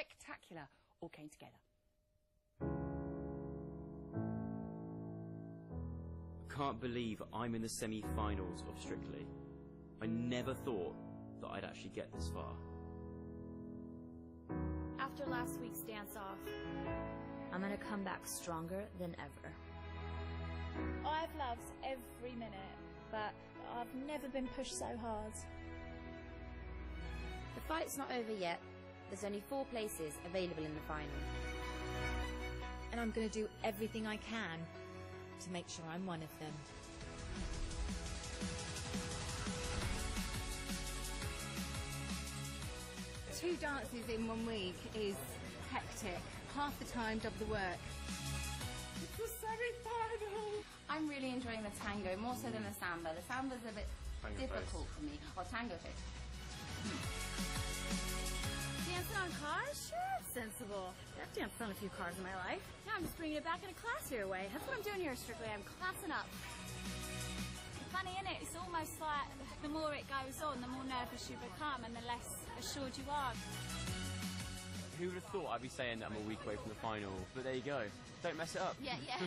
spectacular all came together. I can't believe I'm in the semi-finals of Strictly. I never thought that I'd actually get this far. After last week's dance-off, I'm gonna come back stronger than ever. I've loved every minute, but I've never been pushed so hard. The fight's not over yet. There's only 4 places available in the final. And I'm going to do everything I can to make sure I'm one of them. Two dances in 1 week is hectic. Half the time, double the work. It's the semi-final! I'm really enjoying the tango, more so than the samba. The samba's a bit difficult for me. Or tango face. Dancing on cars? Sure, it's sensible. I've danced on a few cars in my life. Now I'm just bringing it back in a classier way. That's what I'm doing here, Strictly. I'm classing up. Funny, isn't it? It's almost like the more it goes on, the more nervous you become and the less assured you are. Who would have thought I'd be saying that I'm a week away from the final? But there you go. Don't mess it up. Yeah, yeah.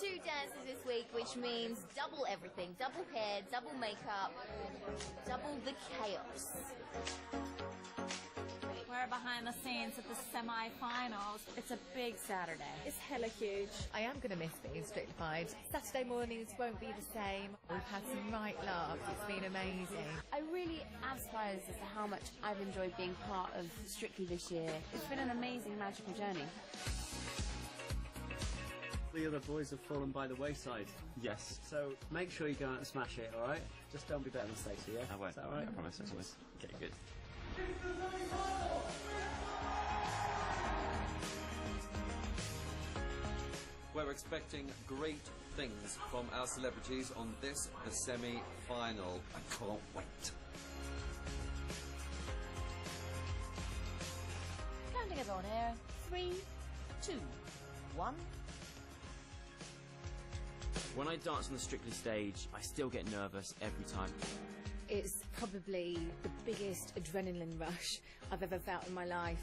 Two dances this week, which means double everything. Double hair, double makeup, double the chaos. We're behind the scenes at the semi-finals. It's a big Saturday. It's hella huge. I am going to miss being Strictified. Saturday mornings won't be the same. We've had some right laughs. It's been amazing. I really am surprised as to how much I've enjoyed being part of Strictly this year. It's been an amazing, magical journey. The other boys have fallen by the wayside. Yes. So make sure you go out and smash it, all right? Just don't be better than Stacey, yeah? I won't. Is that all right? I promise. I promise. Okay, good. We're expecting great things from our celebrities on this, the semi-final. I can't wait. Counting us on air. 3, 2, 1. When I dance on the Strictly stage, I still get nervous every time. It's probably the biggest adrenaline rush I've ever felt in my life.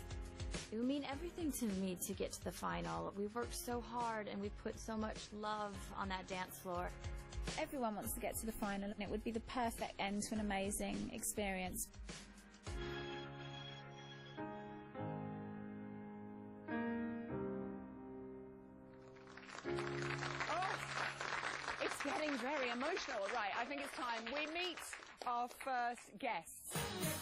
It would mean everything to me to get to the final. We've worked so hard and we've put so much love on that dance floor. Everyone wants to get to the final, and it would be the perfect end to an amazing experience. It's getting very emotional. Right, I think it's time we meet our first guests.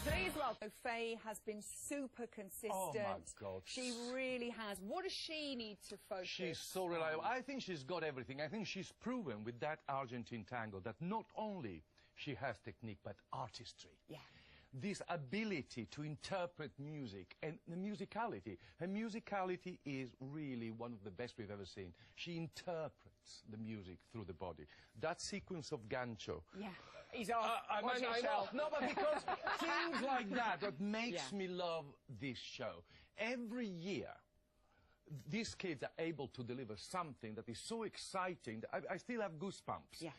Please welcome. Faye has been super consistent. Oh, my God. She really has. What does she need to focus She's so reliable. I think she's got everything. I think she's proven with that Argentine tango that not only she has technique, but artistry. Yeah. This ability to interpret music and the musicality. Her musicality is really one of the best we've ever seen. She interprets the music through the body. That sequence of gancho. Yeah. He's off. I know. No, but because things like that makes me love this show. Every year, these kids are able to deliver something that is so exciting. I still have goosebumps. Yeah.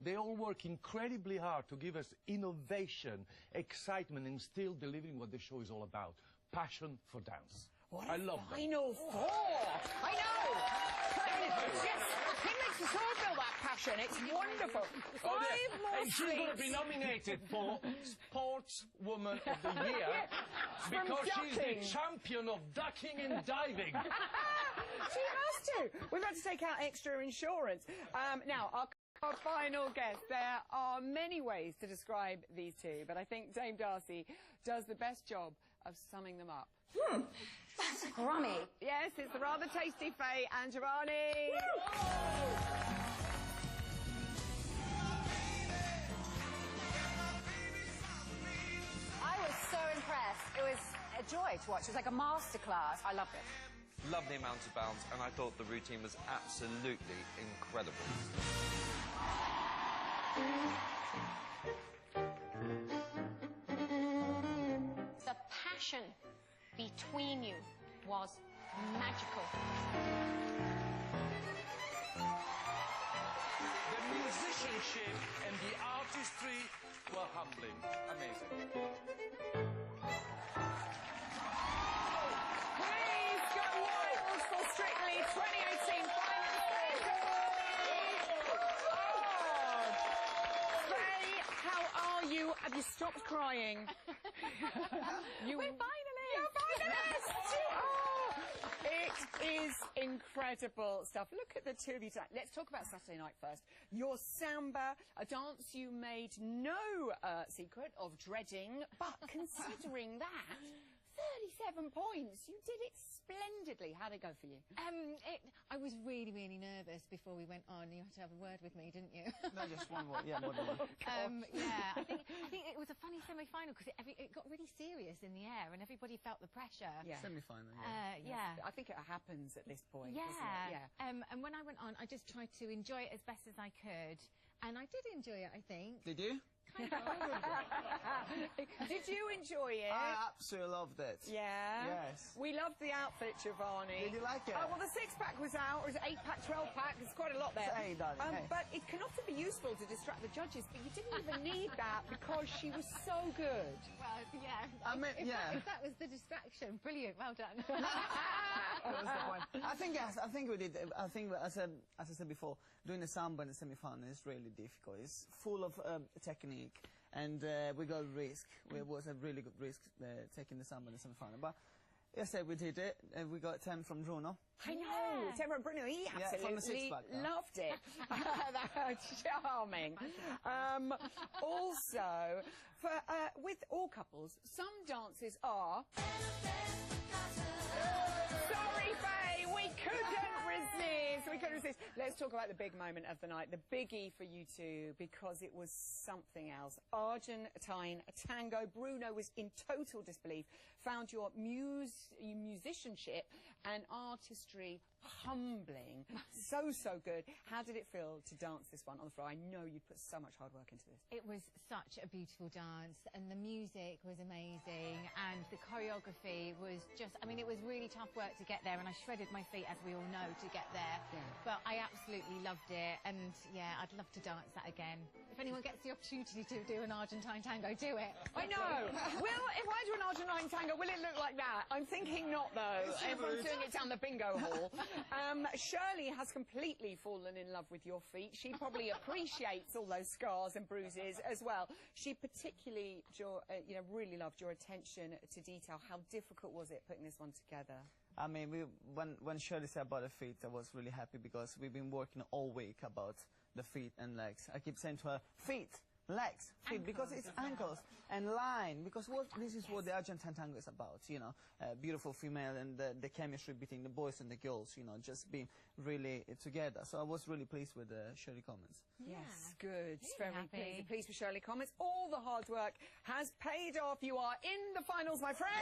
They all work incredibly hard to give us innovation, excitement, and still delivering what the show is all about. Passion for dance. What I love them. Final four. I know. Yes. He makes us all feel that passion. It's wonderful. 5 more And she's going to be nominated for Sportswoman of the Year because she's the champion of ducking and diving. She has to. We've had to take out extra insurance. Now, our final guest. There are many ways to describe these two, but I think Dame Darcy does the best job of summing them up. That's crummy. Yes, it's the rather tasty Faye and Giovanni. I was so impressed. It was a joy to watch. It was like a masterclass. I loved it. Love the amount of bounce, and I thought the routine was absolutely incredible. The passion between you was magical. The musician musicianship and the artistry were humbling. Amazing. Please go wild for Strictly 2018 final stage. Faye, how are you? Have you stopped crying? We're finalists! You're finalists! You are! It is incredible stuff. Look at the two of you tonight. Let's talk about Saturday night first. Your samba, a dance you made no secret of dreading, but considering that, 37 points. You did it splendidly. How did it go for you? I was really, really nervous before we went on. You had to have a word with me, didn't you? No, just one word. Yeah, more than one. Yeah, I think it was a funny semi-final because it got really serious in the air and everybody felt the pressure. Yeah. Semi-final. Yeah. I think it happens at this point. Yeah. Doesn't it? Yeah. And when I went on, I just tried to enjoy it as best as I could. And I did enjoy it, I think. Did you? Did you enjoy it? I absolutely loved it. Yeah? Yes. We loved the outfit, Giovanni. Did you like it? Well, the 6-pack was out. Or was it 8-pack, 12-pack? There's quite a lot there. Hey, darling, hey. But it can often be useful to distract the judges, but you didn't even need that because she was so good. Well, yeah. I mean, If that was the distraction, brilliant. Well done. That was the point. I think, yes, I think we did. I think, as I said before, doing the samba in the semi-final is really difficult. It's full of technique, and we got risk. It was a really good risk taking the samba in the semi-final. But yes, we did it. We got 10 from Bruno. I know. Temper Bruno, he from the absolutely 6-pack, loved it. That's charming. Also, for, with all couples, some dances are... Sorry, Faye, we couldn't resist. We couldn't resist. Let's talk about the big moment of the night, the biggie for you two, because it was something else. Argentine tango. Bruno was in total disbelief. Found your musicianship and artistry humbling. So good. How did it feel to dance this one on the floor? I know you put so much hard work into this. It was such a beautiful dance, and the music was amazing, and the choreography was just, I mean, it was really tough work to get there, and I shredded my feet, as we all know, to get there. Yeah. But I absolutely loved it, and yeah, I'd love to dance that again. If anyone gets the opportunity to do an Argentine tango, do it. I know. If I do an Argentine tango, will it look like that? I'm thinking not, though. Everyone's doing it down the bingo hall. Shirley has completely fallen in love with your feet. She probably appreciates all those scars and bruises as well. She particularly, really loved your attention to detail. How difficult was it putting this one together? I mean, when Shirley said about the feet, I was really happy because we've been working all week about the feet and legs. I keep saying to her, feet, legs, feet, because it's ankles and line, because this is what the Argentine tango is about, you know, beautiful female and the chemistry between the boys and the girls, you know, just being really together. So I was really pleased with the Shirley comments. Yes, good. Very pleased with Shirley comments. All the hard work has paid off. You are in the finals, my friends.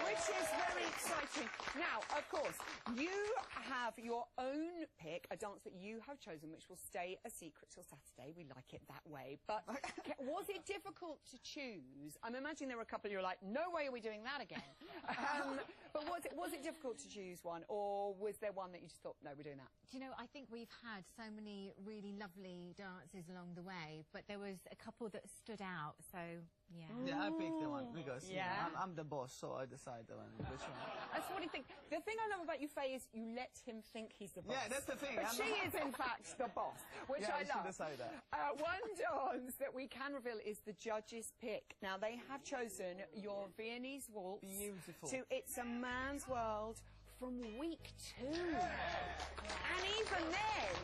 Which is very exciting. Now, of course, you have your own pick, a dance that you have chosen, which will stay a secret till Saturday. We like it that way. But was it difficult to choose? I'm imagining there were a couple who were like, no way are we doing that again. But was it difficult to choose one, or was there one that you just thought, no, we're doing that? Do you know, I think we've had so many really lovely dances along the way, but there was a couple that stood out, so yeah. Yeah, I picked the one because Yeah. you know, I'm the boss, so I decide the one which one. That's what I think. The thing I love about you, Faye, is you let him think he's the boss. Yeah, that's the thing. But she is, in fact, the boss, which Yeah, I you should love. decide that. One dance that we can reveal is the judges' pick. Now, they have chosen your Viennese waltz Beautiful. to It's a Man's World from week 2. And even then,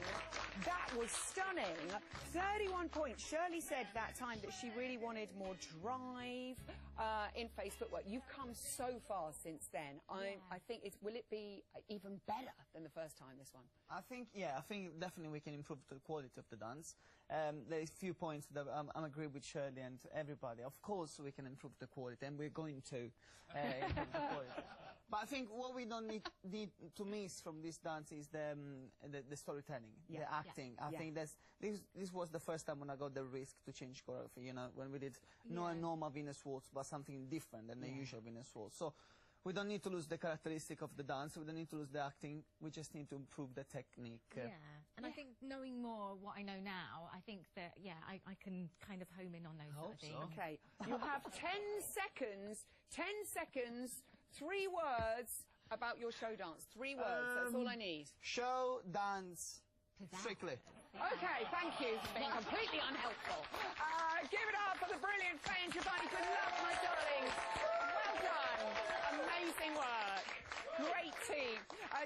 that was stunning. 31 points. Shirley said that time that she really wanted more drive in Faye's footwork. You've come so far since then. I think will it be even better than the first time, this one? I think definitely we can improve the quality of the dance. There's a few points that I agree with Shirley and everybody. Of course, we can improve the quality, and we're going to improve the quality. But I think what we don't need to miss from this dance is the storytelling, the acting. I think this was the first time when I got the risk to change choreography. You know, when we did not a normal Venus waltz, but something different than the usual Venus waltz. So we don't need to lose the characteristic of the dance. We don't need to lose the acting. We just need to improve the technique. Yeah, And I think knowing more what I know now, I think that, yeah, I can kind of home in on those sort of things. Okay, you have 10 seconds, 3 words about your show dance. 3 words, that's all I need. Show, dance, Strictly. Okay, thank you for being completely unhelpful. Give it up for the brilliant Faye and Giovanni. Good luck, my darlings. Well done. Amazing work. Great team.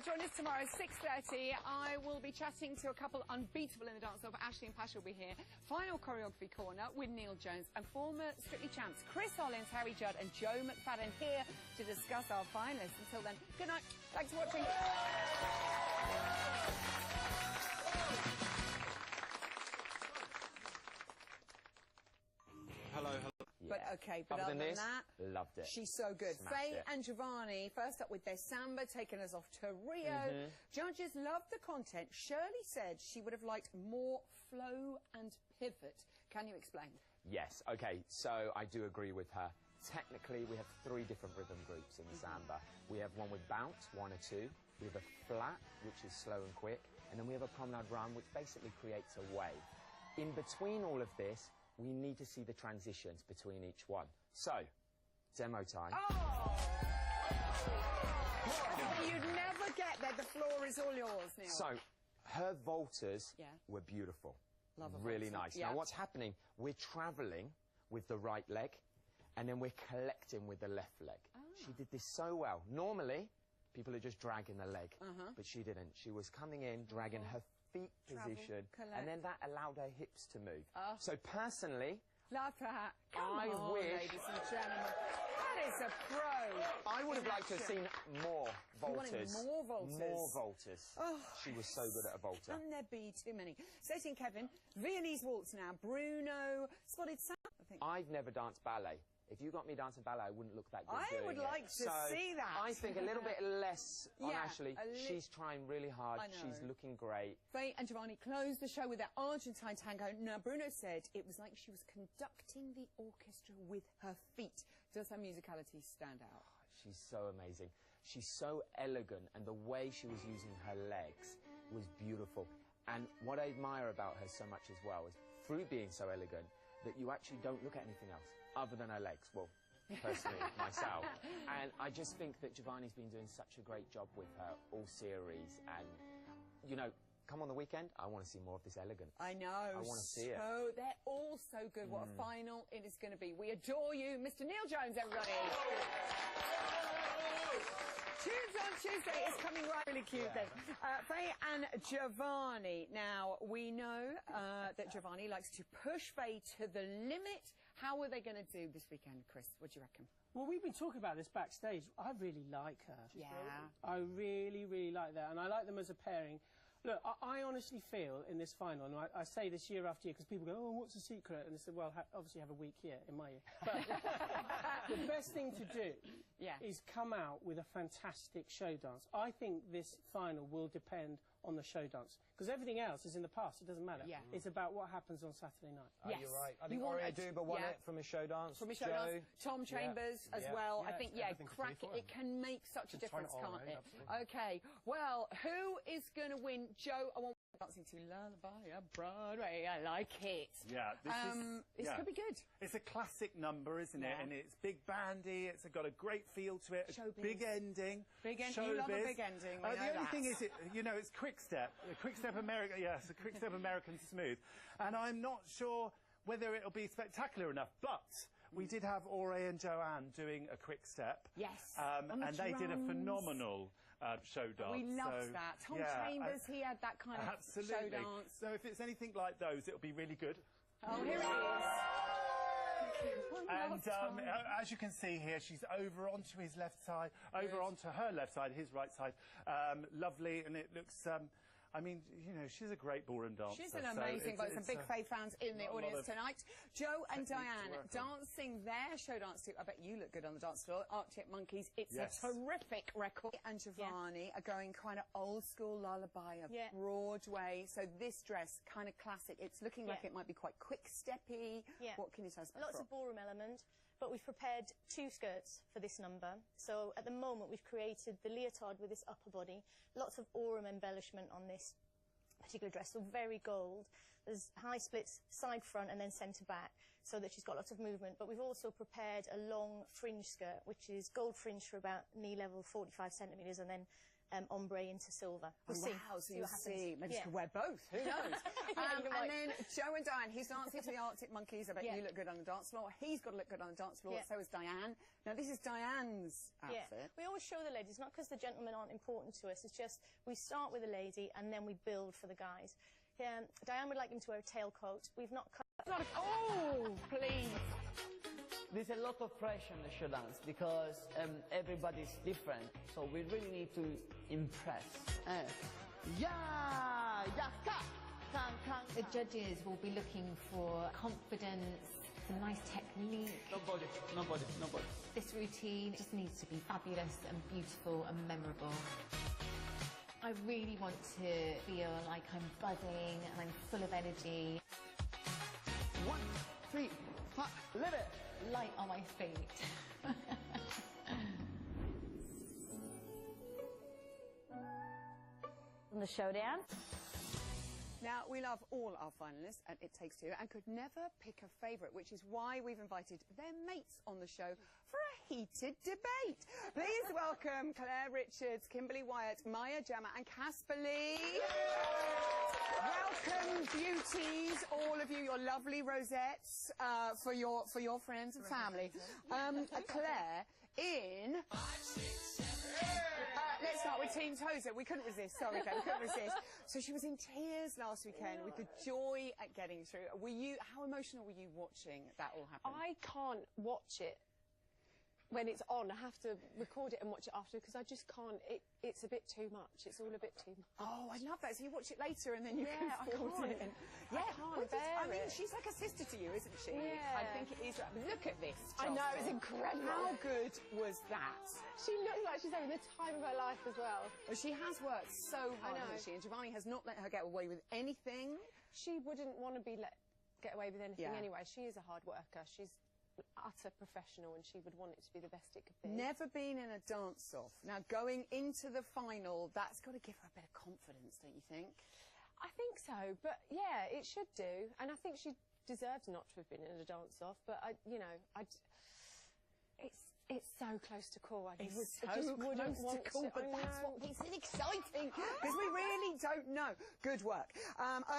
Join us tomorrow at 6:30. I will be chatting to a couple unbeatable in the dance off. Ashley and Pash will be here. Final choreography corner with Neil Jones and former Strictly champs Chris Hollins, Harry Judd and Joe McFadden here to discuss our finalists. Until then, good night. Thanks for watching. Hello. But okay, but other than that, loved it. She's so good. Smashed Faye it. and Giovanni, first up with their samba, taking us off to Rio. Judges loved the content. Shirley said she would have liked more flow and pivot. Can you explain? Yes, okay, so I do agree with her. Technically, we have 3 different rhythm groups in the samba. We have one with bounce, 1 or 2. We have a flat, which is slow and quick. And then we have a promenade run, which basically creates a wave. In between all of this, we need to see the transitions between each one. So, demo time. Oh! You'd never get there. The floor is all yours, Neil. So, her volters were beautiful. Love a really volta. nice. Now, what's happening? We're travelling with the right leg, and then we're collecting with the left leg. She did this so well. Normally, people are just dragging the leg, but she didn't. She was coming in, dragging her feet position, and then that allowed her hips to move. So personally, love that. Come I on, wish, ladies and gentlemen. That is a pro. I would have liked to have seen more volters. More volters. More volters. Oh, she was so good at a volta. Can there be too many? Stacey and Kevin, Viennese waltz now. Bruno, spotted Sam, I think. I've never danced ballet. If you got me dancing ballet, I wouldn't look that good I doing would it. like to see that. I think a little bit less on Yeah, Ashley. She's trying really hard. I know. She's looking great. Faye and Giovanni closed the show with their Argentine tango. Now, Bruno said it was like she was conducting the orchestra with her feet. Does her musicality stand out? She's so amazing. She's so elegant, and the way she was using her legs was beautiful. And what I admire about her so much as well is, through being so elegant, that you actually don't look at anything else other than her legs. Well, personally, myself. And I just think that Giovanni's been doing such a great job with her all series. And, you know, come on the weekend, I want to see more of this elegant. I know. I want to see it. So they're all so good. What a final it is going to be. We adore you, Mr. Neil Jones, everybody. Tunes on Tuesday is coming right really cute then. Faye and Giovanni. Now, we know that Giovanni likes to push Faye to the limit. How are they going to do this weekend, Chris? What do you reckon? Well, we've been talking about this backstage. I really like her. Yeah. I really, really like that. And I like them as a pairing. Look, I honestly feel in this final, and I say this year after year, because people go, oh, what's the secret? And I said, well, obviously have a week here, in my year. But the best thing to do is come out with a fantastic show dance. I think this final will depend on the show dance, because everything else is in the past. It doesn't matter. It's about what happens on Saturday night. Yes. You're right. I think Aurea Duba won it from a show dance. From a show dance. Tom Chambers as well. I think, crack it. It can make such a difference, can't it? Okay. Well, who is going to win? Joe, I want dancing to Lullaby of Broadway. I like it. Yeah, this could be good. It's a classic number, isn't it? And it's big bandy. It's got a great feel to it. Showbiz. Big ending. Big ending. You love a big ending. The only thing is, it's quick step. Quick step American. Yes, a quick step American smooth. And I'm not sure whether it'll be spectacular enough, but we did have Aurea and Joanne doing a quick step. Yes. And they did a phenomenal show dance. We loved that. Tom Chambers, he had that kind of show dance. So if it's anything like those, it'll be really good. Oh, here it is. And as you can see here, she's over onto his left side, over onto her left side, his right side. Lovely, and it looks... I mean, she's a great ballroom dancer. She's an amazing, but some big Faye fans in the audience tonight. Joe and Diane dancing their show dance too. I bet you look good on the dance floor. Arctic Monkeys. It's a terrific record. And Giovanni are going kind of old school lullaby of Broadway. So this dress, kind of classic. It's looking like it might be quite quick steppy. What can you tell us about Lots of ballroom element. But we've prepared 2 skirts for this number. So at the moment we've created the leotard with this upper body, lots of aurum embellishment on this particular dress, so very gold. There's high splits, side front and then centre back, so that she's got lots of movement. But we've also prepared a long fringe skirt, which is gold fringe for about knee level, 45 centimetres, and then ombre into silver. We'll see. Wow, so See you'll what happens. see. Maybe Yeah. she could wear both. Who knows? You're And right. then Joe and Diane, who's dancing to the Arctic Monkeys. I bet Yeah. you look good on the dance floor. He's got to look good on the dance floor. Yeah. So is Diane. Now, this is Diane's outfit. Yeah. We always show the ladies, not because the gentlemen aren't important to us, it's just we start with a lady and then we build for the guys. Diane would like him to wear a tailcoat. We've not cut... Oh, please. There's a lot of pressure on the show dance because everybody's different, so we really need to impress. The judges will be looking for confidence, some nice technique. Nobody. This routine just needs to be fabulous and beautiful and memorable. I really want to feel like I'm buzzing and I'm full of energy. 1, 3, 5, live it! Light on my feet. On the showdown. Now, we love all our finalists at It Takes Two and could never pick a favourite, which is why we've invited their mates on the show for a heated debate. Please welcome Claire Richards, Kimberly Wyatt, Maya Jama and Casper Lee. Welcome, beauties, all of you, your lovely rosettes for your friends and family. Claire, in... let's start with Team Tozer. We couldn't resist. Sorry, Claire, we couldn't resist. So she was in tears last weekend with the joy at getting through. How emotional were you watching that all happen? I can't watch it when it's on. I have to record it and watch it after because I just can't. It's a bit too much. It's all a bit too much. Oh, I love that. So you watch it later and then you can I record can't. it. I can't bear I mean, it. she's like a sister to you, isn't she? Yeah. I think it is. Look at this. I know, Chelsea. it's incredible. How good was that? She looks like she's having the time of her life as well. Well, she has worked so hard, I know. hasn't she? And Giovanni has not let her get away with anything. She wouldn't want to get away with anything Yeah. anyway. She is a hard worker. She's an utter professional and she would want it to be the best it could be. Never been in a dance-off. Now, going into the final, that's got to give her a bit of confidence, don't you think? I think so, but yeah, it should do. And I think she deserves not to have been in a dance-off, but it's so close to call. I It's just so wouldn't close to want call, but that's what makes it exciting, because we really don't know. Good work.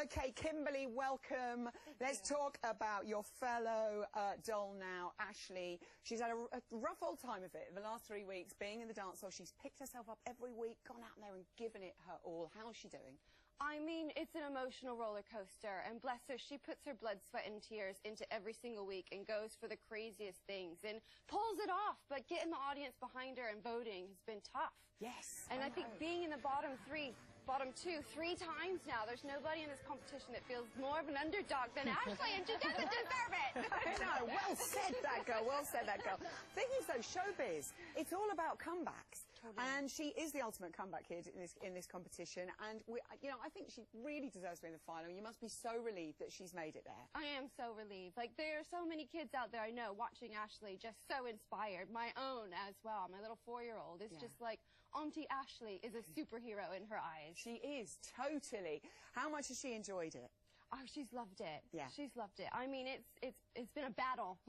OK, Kimberly, welcome. Let's talk about your fellow doll now, Ashley. She's had a rough old time of it the last 3 weeks, being in the dance hall. She's picked herself up every week, gone out there and given it her all. How's she doing? I mean, it's an emotional roller coaster, and bless her, she puts her blood, sweat, and tears into every single week and goes for the craziest things and pulls it off, but getting the audience behind her and voting has been tough. Yes. And I think being in the bottom two, 3 times now, there's nobody in this competition that feels more of an underdog than Ashley, and she doesn't deserve it. I know, well said, that girl, well said, that girl. Thing is, though, showbiz, it's all about comebacks. And she is the ultimate comeback kid in this competition, and I think she really deserves to be in the final. You must be so relieved that she's made it there. I am so relieved. Like, there are so many kids out there I know watching Ashley, just so inspired. My own as well. My little 4-year-old is just like, Auntie Ashley is a superhero in her eyes. She is, totally. How much has she enjoyed it? Oh, she's loved it. Yeah. She's loved it. I mean, it's been a battle.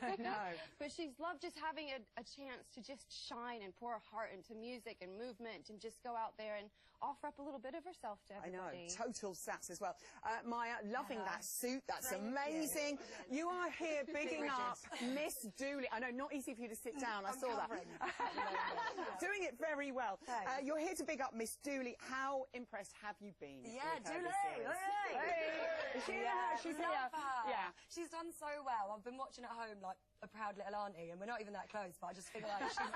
I know. But she's loved just having a chance to just shine and pour her heart into music and movement and just go out there and offer up a little bit of herself to everybody. I know, total saps as well. Maya, loving that suit. That's amazing. You are here bigging up Miss Dooley. I know, not easy for you to sit down. I saw that. Doing it very well. You're here to big up Miss Dooley. How impressed have you been? Yeah, with her Dooley! this year? Hey! She's here. Yeah, she's done so well. I've been watching at home like a proud little auntie, and we're not even that close, but I just feel like she's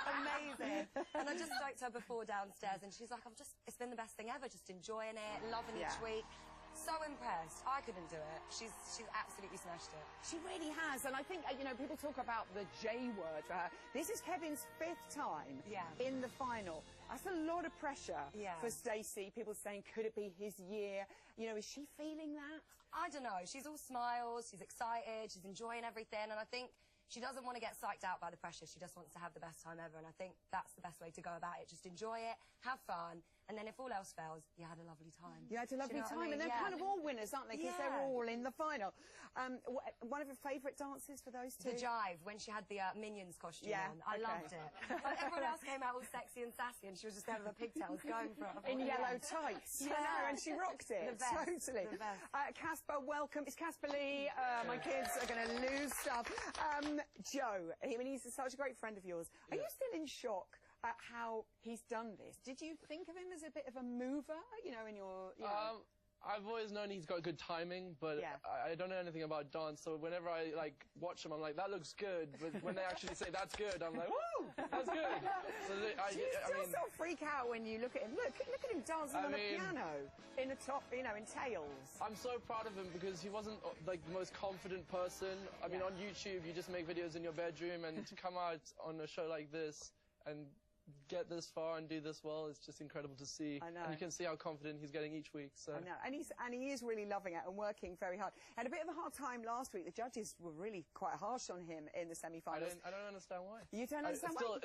amazing. And I just spoke to her before downstairs, and she's like, it's been the best thing ever, just enjoying it, loving each week. So impressed. I couldn't do it. She's absolutely smashed it. She really has, and I think, people talk about the J word for her. This is Kevin's 5th time in the final. That's a lot of pressure for Stacey. People saying, could it be his year? Is she feeling that? I don't know. She's all smiles, she's excited, she's enjoying everything, and I think she doesn't want to get psyched out by the pressure. She just wants to have the best time ever, and I think that's the best way to go about it. Just enjoy it, have fun, And then if all else fails, you had a lovely time. You had a lovely Do you know what I time, mean? and they're Yeah. kind of all winners, aren't they? Because they're all in the final. One of your favourite dances for those two? The jive, when she had the Minions costume on. I okay. loved it. Everyone else came out all sexy and sassy, and she was just there with her pigtails going for it. In yellow tights. Yeah. I know, and she rocked it. The best. Totally. The best. Casper, welcome. It's Casper Lee. My kids are going to lose stuff. Joe, I mean, he's such a great friend of yours. Are you still in shock at how he's done this? Did you think of him as a bit of a mover, you know, in your... You know? I've always known he's got good timing, but I don't know anything about dance, so whenever I, like, watch him, I'm like, that looks good, but when they actually say that's good, I'm like, woo, that's good. So Do you still sort of freak out when you look at him? Look at him dancing on a piano in the top, you know, in tails. I'm so proud of him because he wasn't, like, the most confident person. I mean, on YouTube, you just make videos in your bedroom, and to come out on a show like this and get this far and do this well, it's just incredible to see. I know. And you can see how confident he's getting each week. So. I know, and he is really loving it and working very hard. Had a bit of a hard time last week. The judges were really quite harsh on him in the semi-finals. I don't understand why. You don't understand why?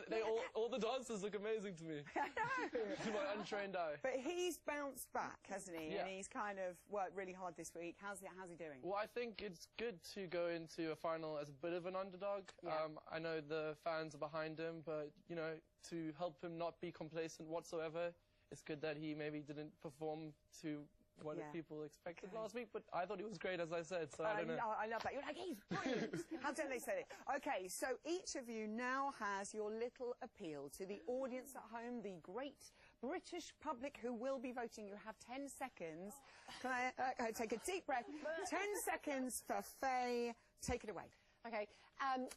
All the dancers look amazing to me. I know. To my untrained eye. But he's bounced back, hasn't he? Yeah. And he's kind of worked really hard this week. How's he doing? Well, I think it's good to go into a final as a bit of an underdog. Yeah. I know the fans are behind him, but, you know, to help him not be complacent whatsoever, it's good that he maybe didn't perform to what people expected last week, but I thought he was great, as I said, so I don't know. I love that. You're like, he's brilliant. How dare they say it? Okay, so each of you now has your little appeal to the audience at home, the great British public who will be voting. You have 10 seconds. Claire, take a deep breath. 10 seconds for Faye. Take it away. Okay,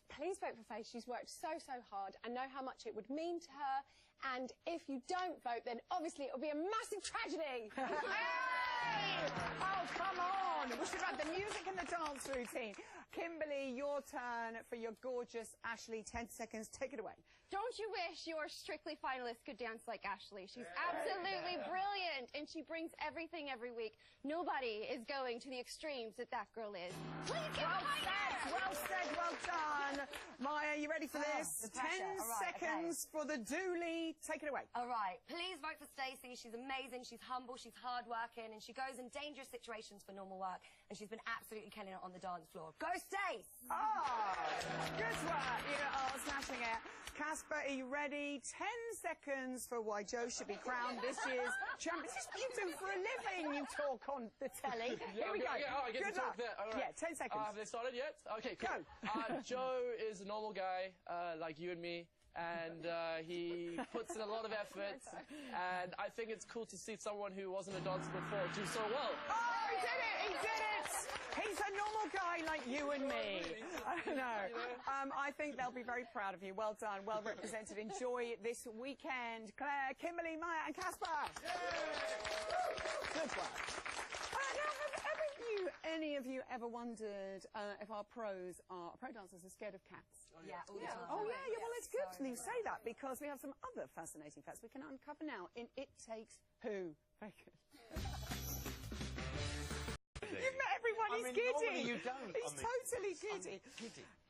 please vote for Faye. She's worked so hard. I know how much it would mean to her. And if you don't vote, then obviously it'll be a massive tragedy. Hey! Oh, come on. We should have the music and the dance routine. Kimberly, your turn for your gorgeous Ashley. 10 seconds. Take it away. Don't you wish your Strictly finalist could dance like Ashley? She's absolutely brilliant, and she brings everything every week. Nobody is going to the extremes that girl is. Please get Well said, well done. Maya, you ready for this? 10 seconds for the Dooley. Take it away. All right. Please vote for Stacey. She's amazing, she's humble, she's hard-working, and she goes in dangerous situations for normal work, and she's been absolutely killing it on the dance floor. Go Stace! Oh, good work. You are smashing it. Casper, are you ready? 10 seconds for why Joe should be crowned this year's champion. This is what you do for a living. You talk on the telly. Here we go. I get Good to talk luck. there. All right. Yeah, 10 seconds. Have they started yet? Okay, cool. Joe is a normal guy, like you and me. And he puts in a lot of effort, and I think it's cool to see someone who wasn't a dancer before do so well. Oh, he did it! He did it! He's a normal guy like you and me. I know. I think they'll be very proud of you. Well done, well represented. Enjoy this weekend. Claire, Kimberly, Maya, and Casper. Good work. Any of you ever wondered if our pro dancers are scared of cats? Yeah, all the time. Oh, yeah, well, it's good you say that, because we have some other fascinating facts we can uncover now in It Takes Who. Very good. You've met everyone, he's giddy. Normally you don't. He's totally giddy.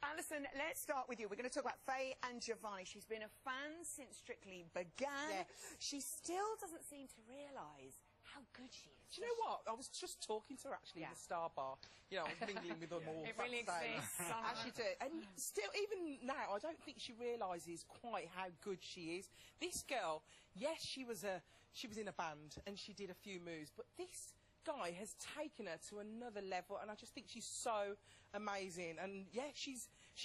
Alison, let's start with you. We're going to talk about Faye and Giovanni. She's been a fan since Strictly began. Yes. She still doesn't seem to realise how good she is. Do you know what? I was just talking to her actually in the Star Bar. You know, I was mingling with them all. It really exists. As she did. And still, even now, I don't think she realises quite how good she is. This girl, yes, she was in a band and she did a few moves, but this guy has taken her to another level, and I just think she's so amazing. And yeah, she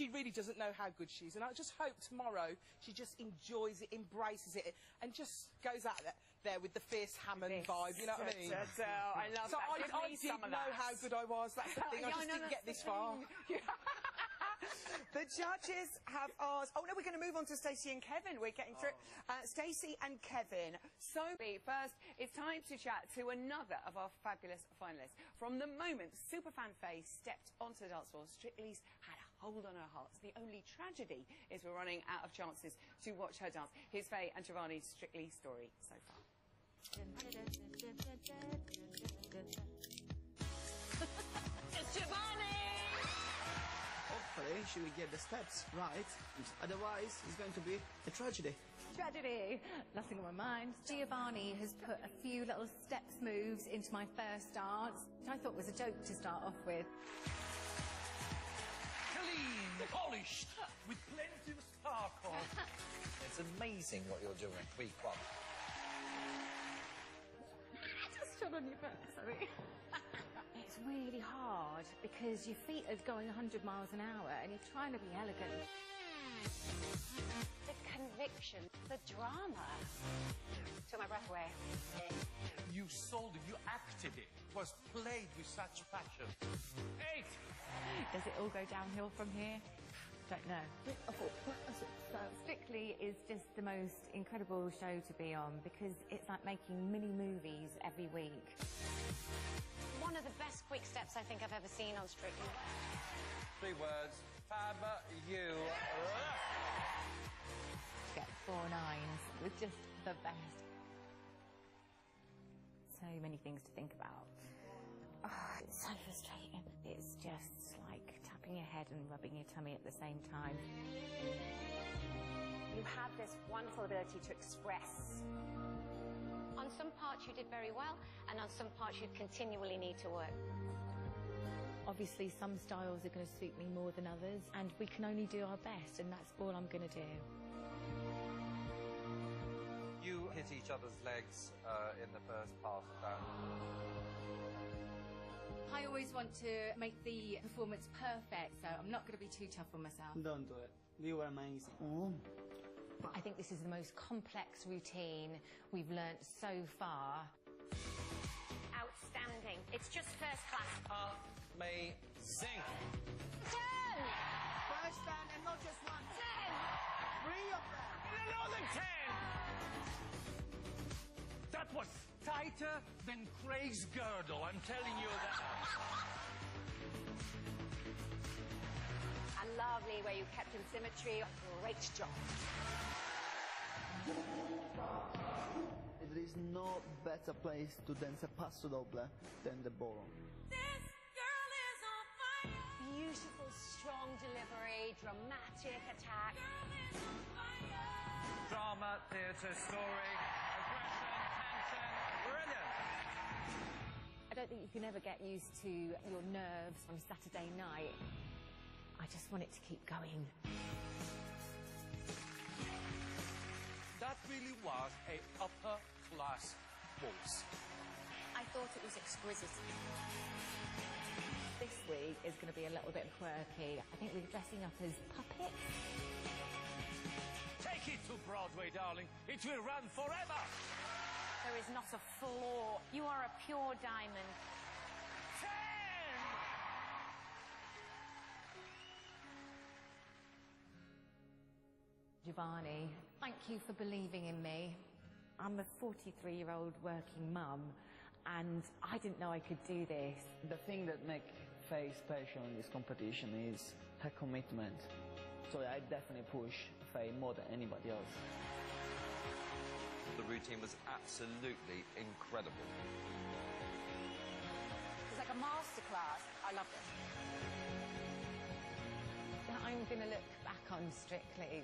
really doesn't know how good she is, and I just hope tomorrow she just enjoys it, embraces it, and just goes out there with the fierce Hammond vibe, you know what I mean? I love so that. I didn't know how good I was, that's the thing, I just didn't get this far. The judges have asked... Oh, no, we're going to move on to Stacey and Kevin. We're getting through... Stacey and Kevin. So, first, it's time to chat to another of our fabulous finalists. From the moment Superfan Faye stepped onto the dance floor, Strictly's had a hold on her hearts. The only tragedy is we're running out of chances to watch her dance. Here's Faye and Giovanni's Strictly story so far. Hopefully she will get the steps right. Otherwise, it's going to be a tragedy. Tragedy. Nothing on my mind. Giovanni has put a few little steps moves into my first dance, which I thought was a joke to start off with. Clean, polished, with plenty of sparkle. It's amazing what you're doing. Week one. Just shut on your back, sorry. It's really hard because your feet are going 100 miles an hour and you're trying to be elegant. The conviction, the drama. Took my breath away. You sold it, you acted it. It was played with such passion. 8! Does it all go downhill from here? Don't know. Strictly is just the most incredible show to be on because it's like making mini movies every week. One of the best quick steps I think I've ever seen on Strictly. 3 words. Fabulous. Get 4 9s was just the best. So many things to think about. Oh, it's so frustrating. It's just like tapping your head and rubbing your tummy at the same time. You have this wonderful ability to express. On some parts you did very well, and on some parts you continually need to work. Obviously, some styles are going to suit me more than others, and we can only do our best, and that's all I'm going to do. You hit each other's legs in the first part of that. I always want to make the performance perfect, so I'm not going to be too tough on myself. Don't do it. You were amazing. I think this is the most complex routine we've learnt so far. Outstanding. It's just first class. Amazing. 10! First time and not just one. 10! 3 of them. And another 10! That was tighter than Craig's girdle, I'm telling you that. And lovely where you kept in symmetry. Great job. There is no better place to dance a passo doble than the ballroom. Beautiful, strong delivery, dramatic attack. Drama, theatre, story, aggression, tension. Brilliant. I don't think you can ever get used to your nerves on Saturday night. I just want it to keep going. That really was a upper-class waltz. I thought it was exquisite. This week is going to be a little bit quirky. I think we're dressing up as puppets. Take it to Broadway, darling. It will run forever. There is not a flaw. You are a pure diamond. 10! Giovanni, thank you for believing in me. I'm a 43-year-old working mum, and I didn't know I could do this. The thing that makes Faye special in this competition is her commitment. So I definitely push Faye more than anybody else. The routine was absolutely incredible. It's like a masterclass. I loved it. I'm going to look back on Strictly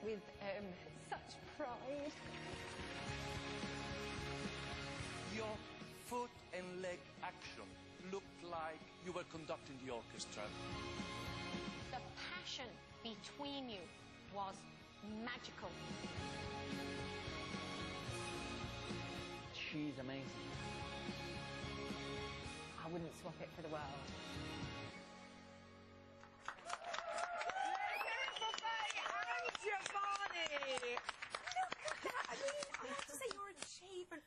with such pride. Your foot and leg action looked like you were conducting the orchestra. The passion between you was magical. She's amazing. I wouldn't swap it for the world.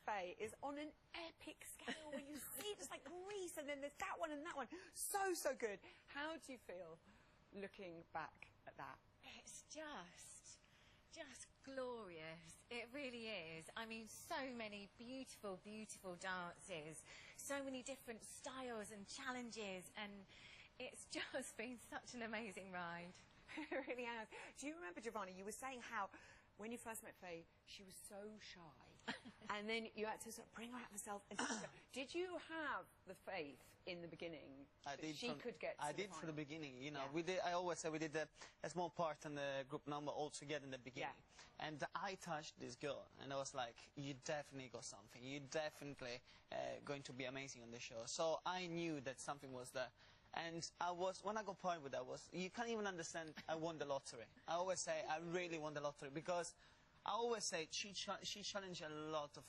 Faye is on an epic scale when you see just like Grease and then there's that one and that one. So good. How do you feel looking back at that? It's just glorious. It really is. I mean, so many beautiful, beautiful dances, so many different styles and challenges, and it's just been such an amazing ride. It really has. Do you remember, Giovanni, you were saying how when you first met Faye, she was so shy. And then you had to sort of bring her out of herself. And did you have the faith in the beginning that she could get to I the did final? from the beginning, you know. We did. I always say we did a small part in the group number all together in the beginning. And I touched this girl, and I was like, you definitely got something. You're definitely going to be amazing on the show. So I knew that something was there. And when I got part with that, you can't even understand I won the lottery. I always say I really won the lottery because I always say she challenged a lot of,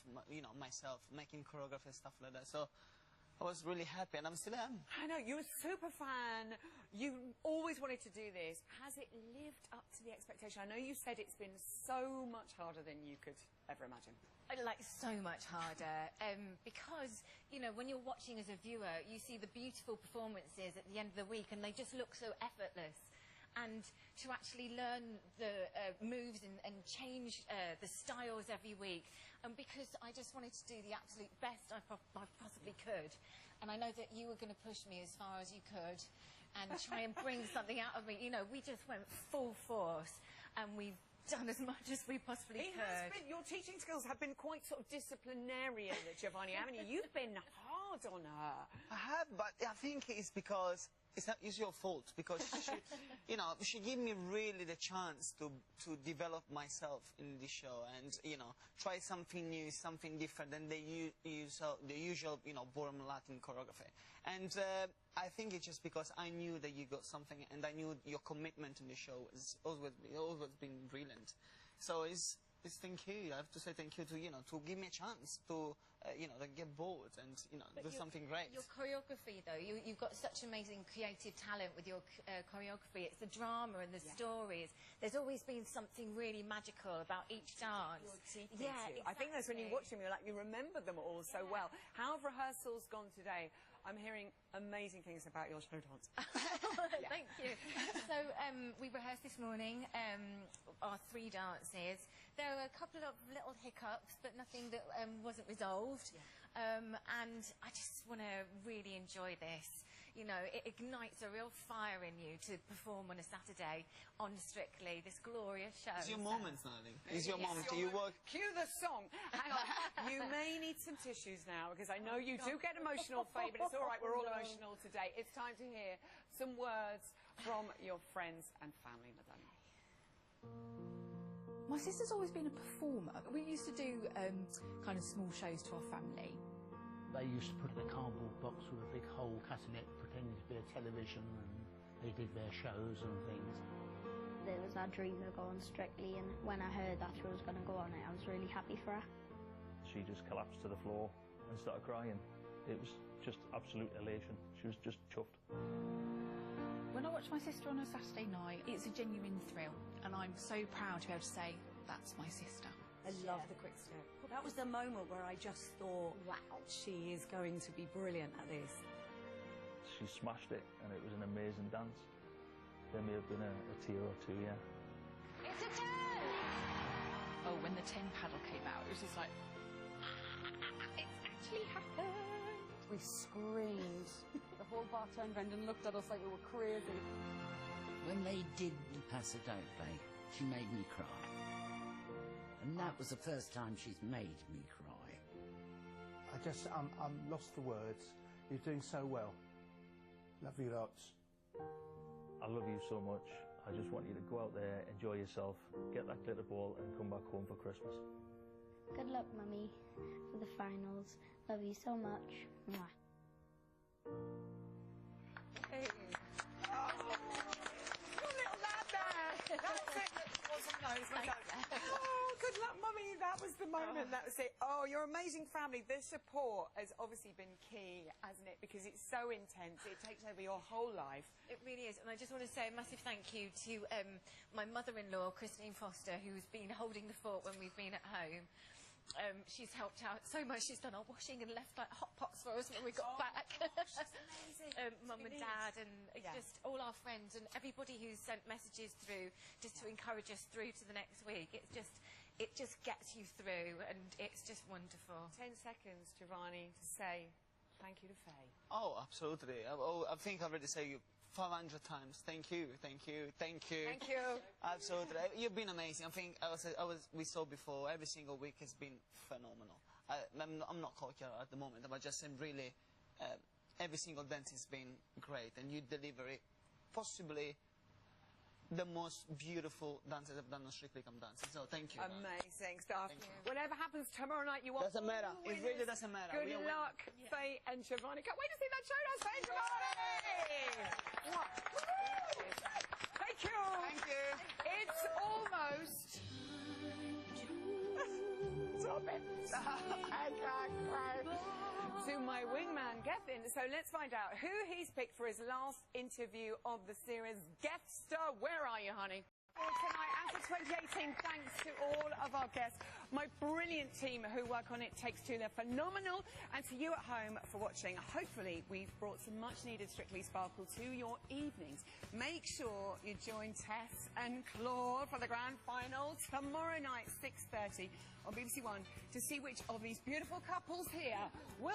myself, making choreography and stuff like that. So I was really happy, and I'm still am. I know, you're a super fan. You always wanted to do this. Has it lived up to the expectation? I know you said it's been so much harder than you could ever imagine. Like, so much harder, because, when you're watching as a viewer, you see the beautiful performances at the end of the week, and they just look so effortless. And to actually learn the moves and change the styles every week, and because I just wanted to do the absolute best I possibly could, and I know that you were going to push me as far as you could, and try and bring something out of me. We just went full force, and we've done as much as we possibly could. Your teaching skills have been quite sort of disciplinarian, Giovanni, haven't you? You've been hard on her. I have, but I think it's because it's your fault, because she gave me really the chance to develop myself in this show and try something new, something different than the usual boring Latin choreography. And I think it's just because I knew that you got something, and I knew your commitment in the show has always been brilliant. So it's thank you. I have to say thank you to to give me a chance to to get bored and do something great. Your choreography, though, you've got such amazing creative talent with your choreography. It's the drama and the stories. There's always been something really magical about each dance. Exactly. I think that's when you watch them, you remember them all so well. How have rehearsals gone today? I'm hearing amazing things about your show dance. Thank you. So we rehearsed this morning our 3 dances. There were a couple of little hiccups, but nothing that wasn't resolved. And I just want to really enjoy this. It ignites a real fire in you to perform on a Saturday on Strictly, this glorious show. It's your moment, darling. It's your moment. You work. Cue the song. Hang on. You may need some tissues now, because I know you do get emotional, Faye, but it's all right. We're all emotional today. It's time to hear some words from your friends and family, Madame. My sister's always been a performer. We used to do kind of small shows to our family. They used to put in a cardboard box with a big hole cut in it, pretending to be a television, and they did their shows and things. It was our dream to go on Strictly, and when I heard that she was going to go on it, I was really happy for her. She just collapsed to the floor and started crying. It was just absolute elation. She was just chuffed. When I watch my sister on a Saturday night, it's a genuine thrill, and I'm so proud to be able to say, that's my sister. I love the quick step. That was the moment where I just thought, wow, she is going to be brilliant at this. She smashed it, and it was an amazing dance. There may have been a tear or two, yeah. It's a 10! Oh, when the 10 paddle came out, it was just like, it's actually happened. We screamed. The whole bar turned around and looked at us like we were crazy. When they did the Pass It Out play, she made me cry. And that was the first time she's made me cry. I'm lost for words. You're doing so well. Love you lots. I love you so much. I just want you to go out there, enjoy yourself, get that glitter ball, and come back home for Christmas. Good luck, Mummy, for the finals. Love you so much. Mwah. Hey. Oh, your little lad there. That's it. Oh, good luck, Mummy. That was the moment. That was it. Oh, your amazing family. The support has obviously been key, hasn't it? Because it's so intense. It takes over your whole life. It really is. And I just want to say a massive thank you to my mother-in-law, Christine Foster, who's been holding the fort when we've been at home. She's helped out so much. She's done our washing and left like hot pots for us when we got back. Mum and Dad and just all our friends and everybody who's sent messages through just to encourage us through to the next week. It just gets you through, and it's just wonderful. 10 seconds, Giovanni, to say thank you to Faye. Oh, absolutely. I think I already say 500 times. Thank you, thank you, thank you. Thank you. Absolutely. You've been amazing. I think we saw before, every single week has been phenomenal. I'm not cocky at the moment, but just saying really, every single dance has been great, and you deliver it, possibly the most beautiful dances I've done on Strictly Come Dancing. So thank you. Amazing stuff. Whatever happens tomorrow night, you want Doesn't matter. It really doesn't matter. Good luck, Faye and Giovanni. Can't wait to see that show now, Faye and Giovanni! Thank you. Thank you. It's almost... Stop it. I can't cry. To my wingman, Gethin. So let's find out who he's picked for his last interview of the series. Gethster, where are you, honey? For tonight and for 2018, thanks to all of our guests. My brilliant team who work on It Takes Two, they're phenomenal. And to you at home for watching, hopefully we've brought some much-needed Strictly Sparkle to your evenings. Make sure you join Tess and Claude for the grand final tomorrow night, 6:30 on BBC One, to see which of these beautiful couples here will